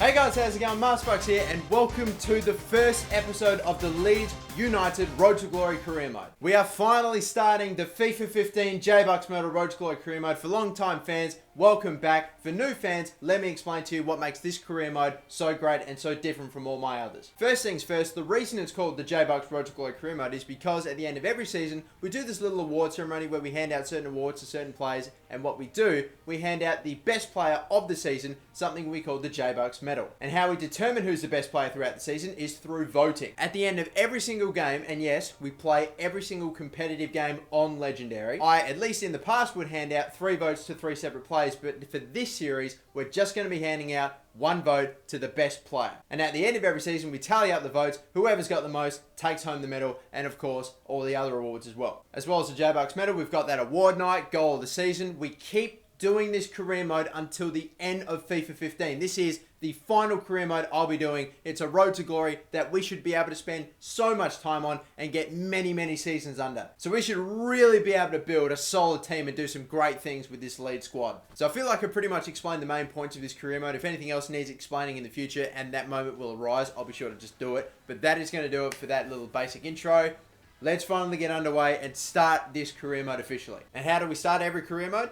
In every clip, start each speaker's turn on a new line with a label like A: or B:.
A: Hey guys, how's it going? MasterBucks here, and welcome to the first episode of the Leeds United Road to Glory Career Mode. We are finally starting the FIFA 15 J-Bucks mode of Road to Glory Career Mode. For long-time fans, welcome back. For new fans, let me explain to you what makes this career mode so great and so different from all my others. First things first, the reason it's called the J-Bucks Road to Glory Career Mode is because at the end of every season, we do this little award ceremony where we hand out certain awards to certain players, and what we do, we hand out the best player of the season, something we call the J-Bucks medal. And how we determine who's the best player throughout the season is through voting. At the end of every single game, and yes, we play every single competitive game on Legendary, I, at least in the past, would hand out 3 votes to 3 separate players, but for this series, we're just going to be handing out 1 vote to the best player. And at the end of every season, we tally up the votes. Whoever's got the most takes home the medal, and of course, all the other awards as well. As well as the J-Bucks medal, we've got that award night, goal of the season. We keep doing this career mode until the end of FIFA 15. This is the final career mode I'll be doing. It's a road to glory that we should be able to spend so much time on and get many, many seasons under. So we should really be able to build a solid team and do some great things with this lead squad. So I feel like I pretty much explained the main points of this career mode. If anything else needs explaining in the future and that moment will arise, I'll be sure to just do it. But that is going to do it for that little basic intro. Let's finally get underway and start this career mode officially. And how do we start every career mode?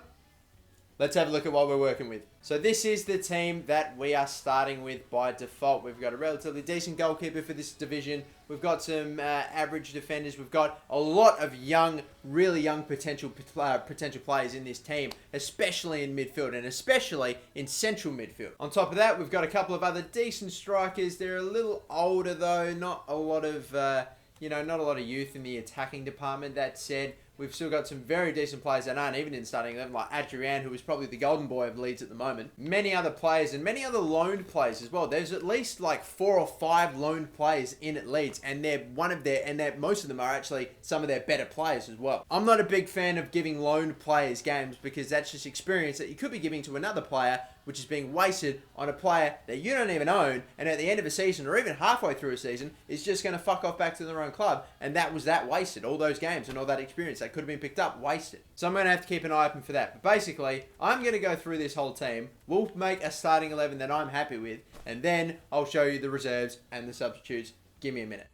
A: Let's have a look at what we're working with. So this is the team that we are starting with by default. We've got a relatively decent goalkeeper for this division. We've got some average defenders. We've got a lot of young, really young potential players in this team, especially in midfield and especially in central midfield. On top of that, we've got a couple of other decent strikers. They're a little older though, not a lot of not a lot of youth in the attacking department. That said, we've still got some very decent players that aren't even in starting 11, like Adrian, who is probably the golden boy of Leeds at the moment. Many other players and many other loaned players as well. There's at least like 4 or 5 loaned players in at Leeds, and most of them are actually some of their better players as well. I'm not a big fan of giving loaned players games because that's just experience that you could be giving to another player, which is being wasted on a player that you don't even own, and at the end of a season or even halfway through a season is just going to fuck off back to their own club, and that was that wasted. All those games and all that experience that could have been picked up, wasted. So I'm going to have to keep an eye open for that. But basically, I'm going to go through this whole team. We'll make a starting 11 that I'm happy with, and then I'll show you the reserves and the substitutes. Give me a minute.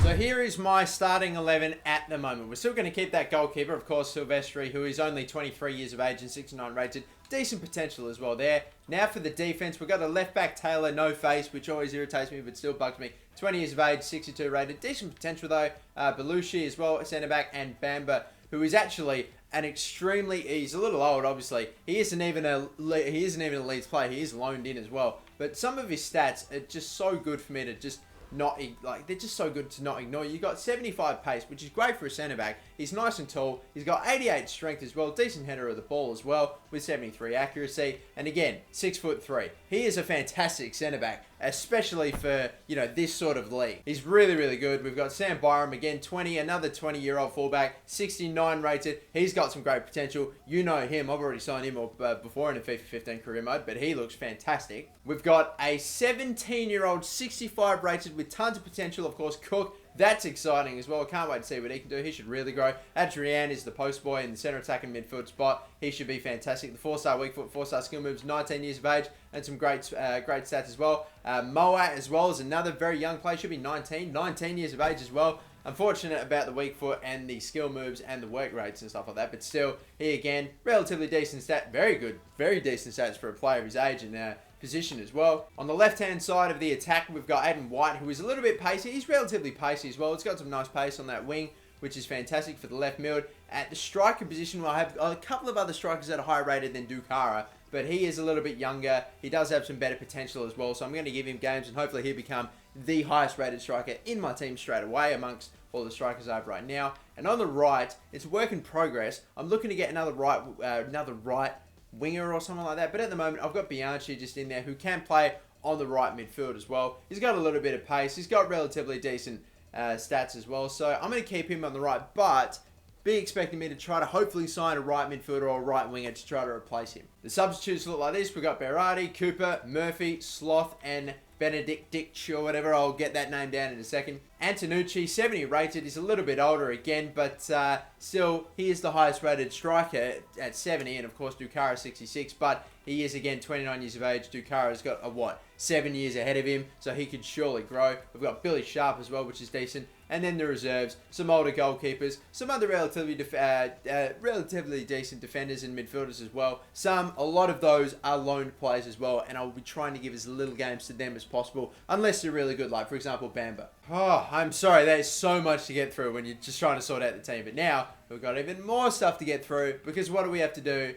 A: So here is my starting 11 at the moment. We're still going to keep that goalkeeper, of course, Silvestri, who is only 23 years of age and 69 rated. Decent potential as well there. Now for the defense, we've got a left back Taylor, no face, which always irritates me but still bugs me. 20 years of age, 62 rated. Decent potential though. Belushi as well, centre back, and Bamba, who is actually an he's a little old obviously. He isn't even a Leeds player. He is loaned in as well. But some of his stats are just so good for me to just they're just so good to not ignore. You got 75 pace, which is great for a centre back. He's nice and tall. He's got 88 strength as well. Decent header of the ball as well with 73 accuracy. And again, 6'3". He is a fantastic centre back, especially for, this sort of league. He's really, really good. We've got Sam Byram again, another 20-year-old fullback, 69 rated. He's got some great potential. You know him. I've already signed him up before in a FIFA 15 career mode, but he looks fantastic. We've got a 17-year-old, 65 rated with tons of potential, of course, Cook. That's exciting as well. Can't wait to see what he can do. He should really grow. Adrian is the post boy in the centre attacking midfield spot. He should be fantastic. The 4-star weak foot, 4-star skill moves, 19 years of age, and some great stats as well. Moat as well is another very young player. Should be 19 years of age as well. Unfortunate about the weak foot and the skill moves and the work rates and stuff like that. But still, he again, relatively decent stat. Very good. Very decent stats for a player of his age and position as well. On the left-hand side of the attack, we've got Aiden White, who is a little bit pacey. He's relatively pacey as well. It's got some nice pace on that wing, which is fantastic for the left mid. At the striker position, we'll have a couple of other strikers that are higher rated than Dukara, but he is a little bit younger. He does have some better potential as well, so I'm going to give him games, and hopefully he'll become the highest rated striker in my team straight away amongst all the strikers I have right now. And on the right, it's a work in progress. I'm looking to get another right winger or something like that, but at the moment I've got Bianchi just in there who can play on the right midfield as well. He's got a little bit of pace. He's got relatively decent stats as well, so I'm going to keep him on the right, but be expecting me to try to hopefully sign a right midfielder or a right winger to try to replace him. The substitutes look like this. We've got Berardi, Cooper, Murphy, Sloth, and Benedictich or whatever. I'll get that name down in a second. Antonucci, 70 rated. He's a little bit older again, but still, he is the highest rated striker at 70, and of course, Dukara 66, but He is, again, 29 years of age. Dukara's got, 7 years ahead of him, so he could surely grow. We've got Billy Sharp as well, which is decent. And then the reserves, some older goalkeepers, some other relatively decent defenders and midfielders as well. A lot of those are loaned players as well, and I'll be trying to give as little games to them as possible, unless they're really good, like, for example, Bamba. Oh, I'm sorry, there's so much to get through when you're just trying to sort out the team. But now, we've got even more stuff to get through, because what do we have to do?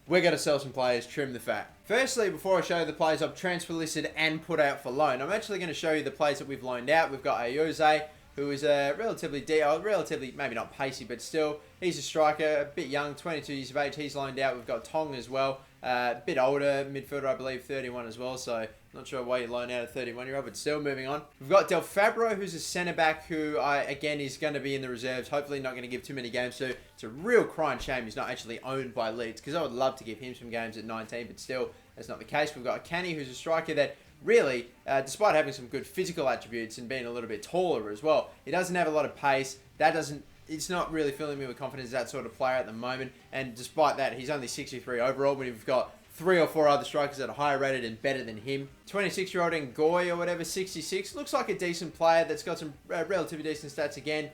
A: We're going to sell some players, trim the fat. Firstly, before I show you the players I've transfer listed and put out for loan, I'm actually going to show you the players that we've loaned out. We've got Ayuze, who is a relatively, maybe not pacey, but still, he's a striker, a bit young, 22 years of age. He's loaned out. We've got Tong as well, a bit older, midfielder, I believe, 31 as well, so not sure why you loan out a 31-year-old, but still, moving on. We've got Del Fabro, who's a centre-back who, again, is going to be in the reserves. Hopefully not going to give too many games to. It's a real crying shame he's not actually owned by Leeds, because I would love to give him some games at 19, but still, that's not the case. We've got Canny, who's a striker that really, despite having some good physical attributes and being a little bit taller as well, he doesn't have a lot of pace. It's not really filling me with confidence as that sort of player at the moment. And despite that, he's only 63 overall, but we've got 3 or 4 other strikers that are higher rated and better than him. 26-year-old Ngoy or whatever, 66. Looks like a decent player that's got some relatively decent stats again.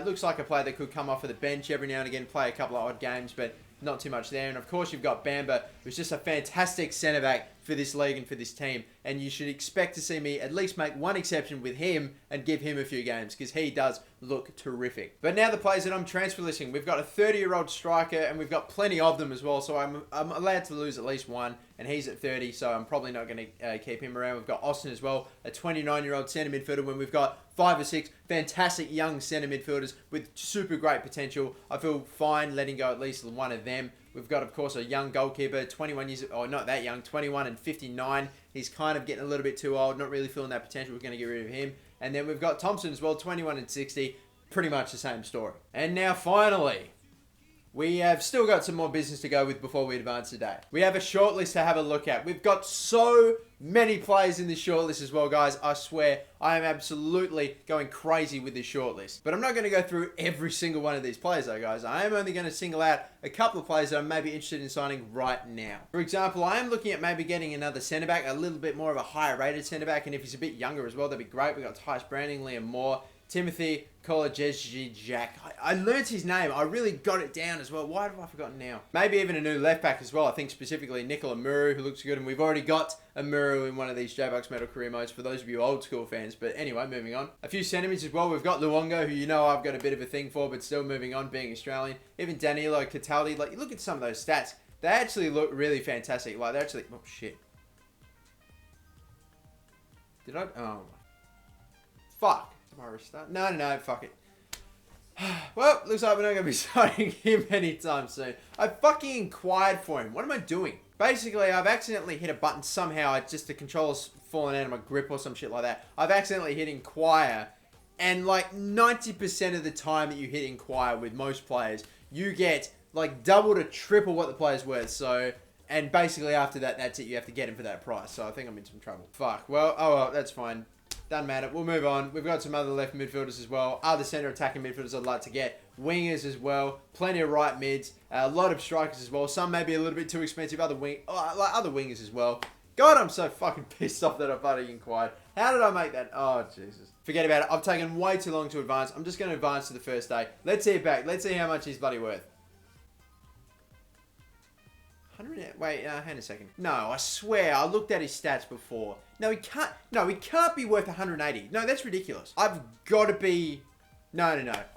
A: Looks like a player that could come off of the bench every now and again, play a couple of odd games, but not too much there. And of course, you've got Bamba, who's just a fantastic centre-back for this league and for this team. And you should expect to see me at least make one exception with him and give him a few games, because he does look terrific. But now the players that I'm transfer listing. We've got a 30-year-old striker, and we've got plenty of them as well. So I'm allowed to lose at least one, and he's at 30, so I'm probably not going to keep him around. We've got Austin as well, a 29-year-old centre midfielder, when we've got 5 or 6 fantastic young centre midfielders with super great potential. I feel fine letting go at least one of them. We've got, of course, a young goalkeeper, 21 years, or not that young, 21 and 59. He's kind of getting a little bit too old, not really feeling that potential. We're going to get rid of him. And then we've got Thompson as well, 21 and 60. Pretty much the same story. And now, finally, we have still got some more business to go with before we advance today. We have a shortlist to have a look at. We've got so many players in this shortlist as well, guys. I swear, I am absolutely going crazy with this shortlist. But I'm not going to go through every single one of these players, though, guys. I am only going to single out a couple of players that I'm maybe interested in signing right now. For example, I am looking at maybe getting another centre-back, a little bit more of a higher-rated centre-back, and if he's a bit younger as well, that'd be great. We've got Tice Browning, Liam Moore, Timothy Kolajejjak. I learnt his name. I really got it down as well. Why have I forgotten now? Maybe even a new left back as well. I think specifically Nicola Muru, who looks good. And we've already got a Muru in one of these J-Bucks Metal Career Modes for those of you old school fans. But anyway, moving on. A few centimeters as well. We've got Luongo, who you know I've got a bit of a thing for, but still moving on, being Australian. Even Danilo Cataldi. Like, you look at some of those stats. They actually look really fantastic. Like, they're actually... Oh, shit. Did I... Oh. Fuck. No, fuck it. Well, looks like we're not going to be signing him anytime soon. I fucking inquired for him. What am I doing? Basically, I've accidentally hit a button somehow. Just the controller's fallen out of my grip or some shit like that. I've accidentally hit inquire. And like 90% of the time that you hit inquire with most players, you get like double to triple what the player's worth. So... And basically after that, that's it. You have to get him for that price. So I think I'm in some trouble. Fuck. Well, oh well, that's fine. Doesn't matter. We'll move on. We've got some other left midfielders as well. Other centre attacking midfielders I'd like to get. Wingers as well. Plenty of right mids. A lot of strikers as well. Some may be a little bit too expensive. Other wingers as well. God, I'm so fucking pissed off that I bloody inquired. How did I make that? Oh, Jesus. Forget about it. I've taken way too long to advance. I'm just going to advance to the first day. Let's see it back. Let's see how much he's bloody worth. 100, wait, hang a second. No, I swear, I looked at his stats before. No, he can't be worth 180. No, that's ridiculous. I've got to be... No.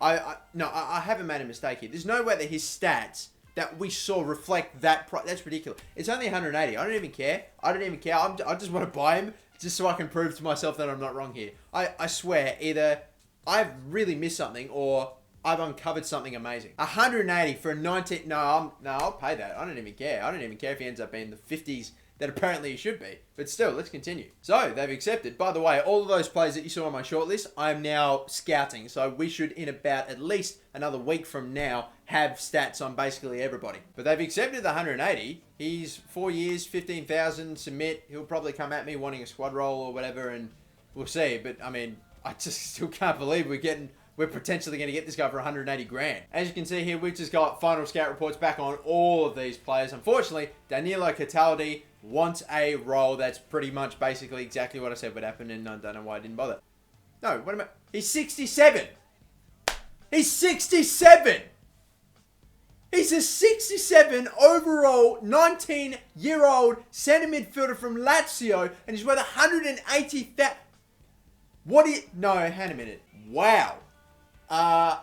A: I haven't made a mistake here. There's no way that his stats that we saw reflect that price. That's ridiculous. It's only 180. I don't even care. I just want to buy him just so I can prove to myself that I'm not wrong here. I swear, either I've really missed something or... I've uncovered something amazing. 180 for a 19... No, I'll pay that. I don't even care. I don't even care if he ends up being the 50s that apparently he should be. But still, let's continue. So, they've accepted. By the way, all of those players that you saw on my shortlist, I'm now scouting. So, we should, in about at least another week from now, have stats on basically everybody. But they've accepted the 180. He's 4 years, 15,000, submit. He'll probably come at me wanting a squad role or whatever, and we'll see. But, I mean, I just still can't believe we're getting we're potentially going to get this guy for 180 grand. As you can see here, we've just got final scout reports back on all of these players. Unfortunately, Danilo Cataldi wants a role that's pretty much basically exactly what I said would happen, and I don't know why I didn't bother. No, what am I? He's 67. He's 67. He's a 67 overall, 19-year-old centre midfielder from Lazio, and he's worth 180,000. What do you... No, hang a minute. Wow. Yeah,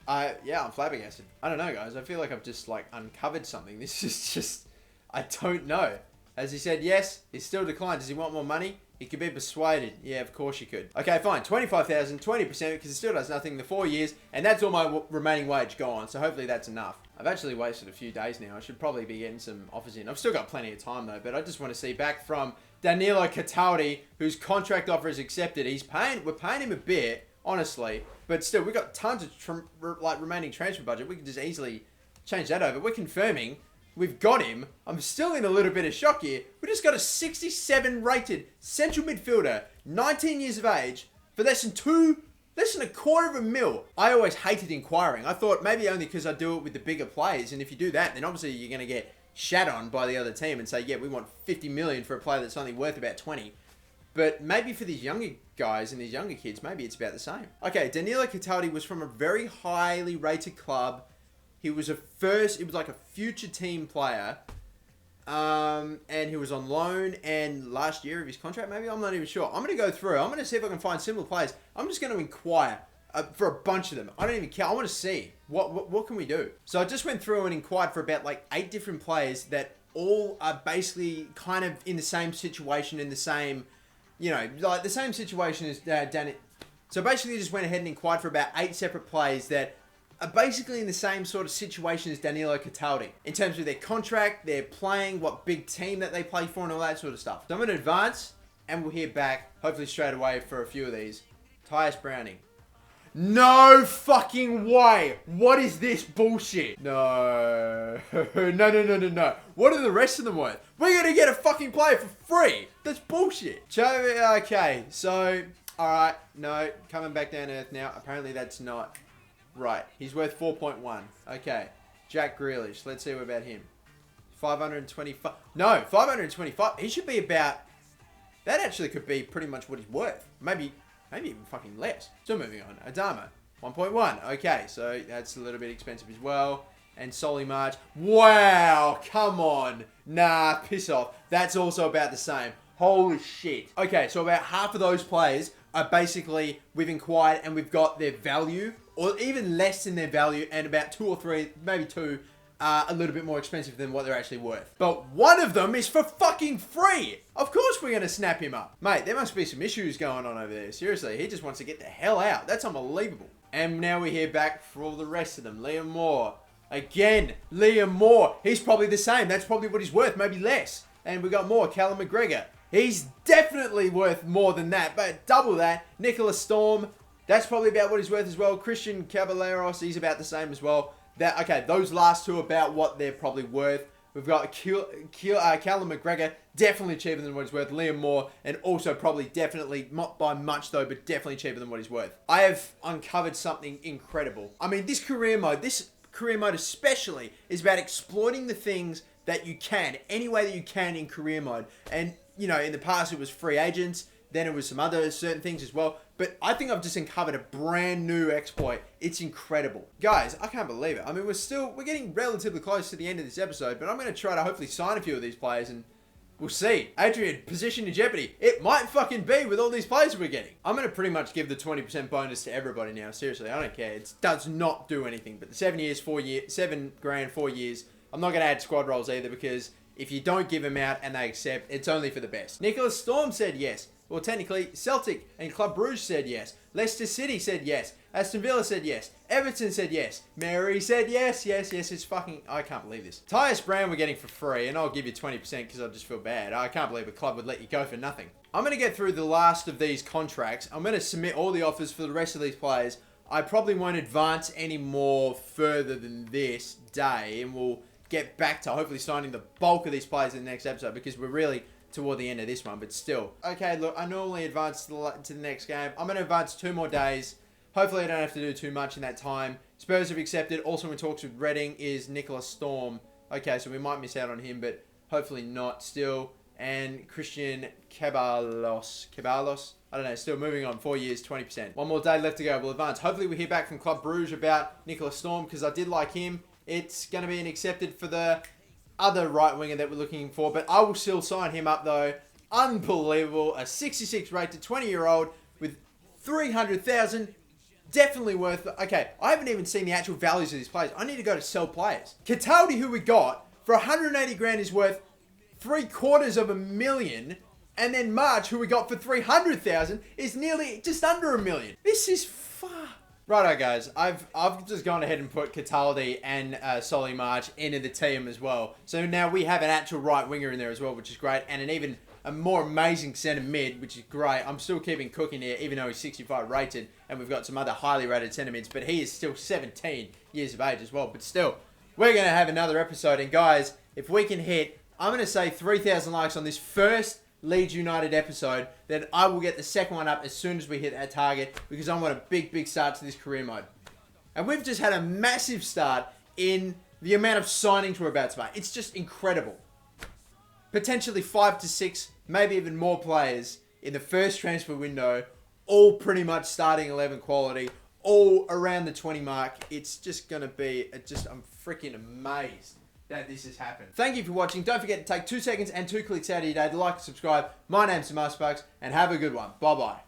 A: I'm flabbergasted. I don't know, guys. I feel like I've just, like, uncovered something. This is just... I don't know. As he said, yes, he's still declined. Does he want more money? He could be persuaded. Yeah, of course you could. Okay, fine. 25,000, 20%, because it still does nothing in the 4 years, and that's all my remaining wage gone, so hopefully that's enough. I've actually wasted a few days now. I should probably be getting some offers in. I've still got plenty of time, though, but I just want to see back from Danilo Cataldi, whose contract offer is accepted. We're paying him a bit, honestly, but still, we've got tons of remaining transfer budget. We can just easily change that over. We're confirming. We've got him. I'm still in a little bit of shock here. We just got a 67 rated central midfielder, 19 years of age, for less than a quarter of a mil. I always hated inquiring. I thought maybe only because I do it with the bigger players, and if you do that, then obviously you're going to get shat on by the other team and say, yeah, we want 50 million for a player that's only worth about 20. But maybe for these younger guys and these younger kids, maybe it's about the same. Okay, Danilo Cataldi was from a very highly rated club. He was like a future team player. And he was on loan and last year of his contract, maybe? I'm not even sure. I'm going to go through. I'm going to see if I can find similar players. I'm just going to inquire for a bunch of them. I don't even care. I want to see. What can we do? So I just went through and inquired for about like 8 different players that all are basically kind of in the same situation, in the same, like the same situation as Danny. So basically just went ahead and inquired for about 8 separate players that are basically in the same sort of situation as Danilo Cataldi in terms of their contract, their playing, what big team that they play for, and all that sort of stuff. So I'm going to advance, and we'll hear back, hopefully straight away, for a few of these. Tyus Browning. No fucking way! What is this bullshit? No. No. What are the rest of them worth? We're going to get a fucking player for free! That's bullshit. Okay, so, alright, no, coming back down to earth now. Apparently that's not... Right, he's worth 4.1. Okay, Jack Grealish. Let's see what about him. 525. No, 525. He should be about... That actually could be pretty much what he's worth. Maybe even fucking less. So moving on. Adama, 1.1. Okay, so that's a little bit expensive as well. And Solly March. Wow, come on. Nah, piss off. That's also about the same. Holy shit. Okay, so about half of those players are basically, we've inquired and we've got their value, or even less than their value, and about 2 or 3, maybe 2, are a little bit more expensive than what they're actually worth. But one of them is for fucking free! Of course we're going to snap him up. Mate, there must be some issues going on over there. Seriously, he just wants to get the hell out. That's unbelievable. And now we hear back for all the rest of them. Liam Moore. Again, Liam Moore. He's probably the same. That's probably what he's worth, maybe less. And we got more. Callum McGregor. He's definitely worth more than that, but double that. Nicholas Storm, that's probably about what he's worth as well. Christian Caballeros, he's about the same as well. Okay, those last two are about what they're probably worth. We've got Callum McGregor, definitely cheaper than what he's worth. Liam Moore, and also probably definitely, not by much though, but definitely cheaper than what he's worth. I have uncovered something incredible. I mean, this career mode especially, is about exploiting the things that you can, any way that you can in career mode. And in the past it was free agents, then it was some other certain things as well. But I think I've just uncovered a brand new exploit. It's incredible. Guys, I can't believe it. I mean, we're getting relatively close to the end of this episode, but I'm going to try to hopefully sign a few of these players and we'll see. Adrian, position in jeopardy. It might fucking be with all these players we're getting. I'm going to pretty much give the 20% bonus to everybody now. Seriously, I don't care. It does not do anything. But the 7 grand, 4 years, I'm not going to add squad roles either because if you don't give them out and they accept, it's only for the best. Nicholas Storm said yes. Well, technically, Celtic and Club Brugge said yes. Leicester City said yes. Aston Villa said yes. Everton said yes. Mary said yes. Yes. It's fucking... I can't believe this. Tyus Brown we're getting for free, and I'll give you 20% because I just feel bad. I can't believe a club would let you go for nothing. I'm going to get through the last of these contracts. I'm going to submit all the offers for the rest of these players. I probably won't advance any more further than this day, and we'll get back to hopefully signing the bulk of these players in the next episode, because we're really toward the end of this one, but still. Okay, look, I normally advance to the next game. I'm going to advance 2 more days. Hopefully I don't have to do too much in that time. Spurs have accepted. Also in talks with Reading is Nicholas Storm. Okay, so we might miss out on him, but hopefully not still. And Christian Ceballos. I don't know, still moving on. 4 years, 20%. 1 more day left to go. We'll advance. Hopefully we hear back from Club Bruges about Nicholas Storm, because I did like him. It's going to be an accepted for the other right winger that we're looking for, but I will still sign him up though. Unbelievable. A 66 rate to 20-year-old with 300,000. Definitely worth it. Okay, I haven't even seen the actual values of these players. I need to go to sell players. Cataldi, who we got for 180 grand, is worth 750,000. And then March, who we got for 300,000, is nearly just under $1 million. This is far. Righto, guys. I've just gone ahead and put Cataldi and Solly March into the team as well. So now we have an actual right winger in there as well, which is great, and an even a more amazing centre mid, which is great. I'm still keeping Cook in here, even though he's 65 rated, and we've got some other highly rated centre mids, but he is still 17 years of age as well. But still, we're going to have another episode, and guys, if we can hit, I'm going to say 3,000 likes on this first Leeds United episode, then I will get the second one up as soon as we hit that target, because I want a big start to this career mode. And we've just had a massive start in the amount of signings we're about to make. It's just incredible. Potentially 5 to 6, maybe even more players in the first transfer window, all pretty much starting 11 quality, all around the 20 mark. It's just going to be, I'm freaking amazed that this has happened. Thank you for watching. Don't forget to take 2 seconds and 2 clicks out of your day to like and subscribe. My name's MasterBucks, and have a good one. Bye-bye.